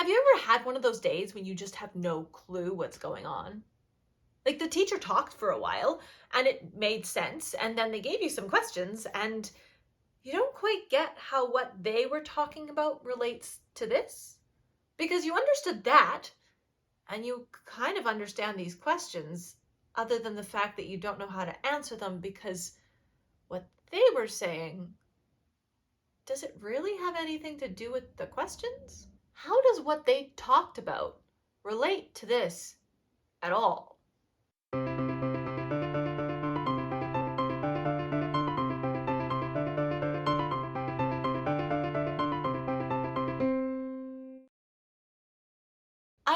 Have you ever had one of those days when you just have no clue what's going on? Like the teacher talked for a while and it made sense, and then they gave you some questions and you don't quite get how what they were talking about relates to this? Because you understood that and you kind of understand these questions, other than the fact that you don't know how to answer them because what they were saying, does it really have anything to do with the questions? How does what they talked about relate to this at all? I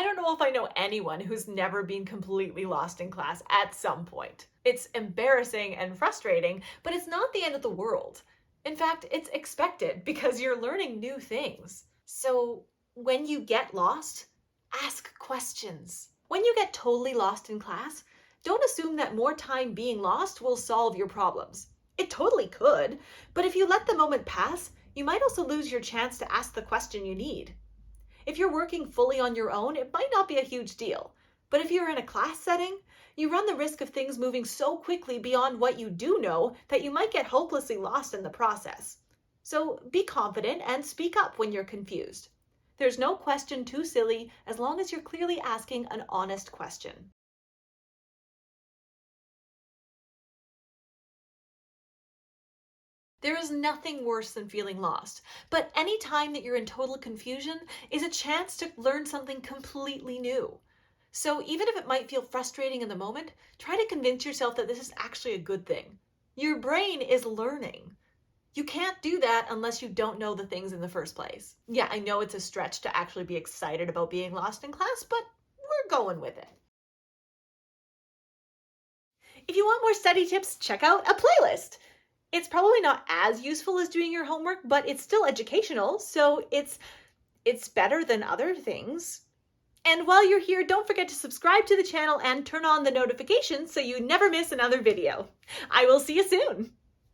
don't know if I know anyone who's never been completely lost in class at some point. It's embarrassing and frustrating, but it's not the end of the world. In fact, it's expected because you're learning new things. So when you get lost, ask questions. When you get totally lost in class, don't assume that more time being lost will solve your problems. It totally could, but if you let the moment pass, you might also lose your chance to ask the question you need. If you're working fully on your own, it might not be a huge deal. But if you're in a class setting, you run the risk of things moving so quickly beyond what you do know that you might get hopelessly lost in the process. So be confident and speak up when you're confused. There's no question too silly as long as you're clearly asking an honest question. There is nothing worse than feeling lost, but any time that you're in total confusion is a chance to learn something completely new. So even if it might feel frustrating in the moment, try to convince yourself that this is actually a good thing. Your brain is learning. You can't do that unless you don't know the things in the first place. Yeah, I know it's a stretch to actually be excited about being lost in class, but we're going with it. If you want more study tips, check out a playlist. It's probably not as useful as doing your homework, but it's still educational, so it's better than other things. And while you're here, don't forget to subscribe to the channel and turn on the notifications so you never miss another video. I will see you soon.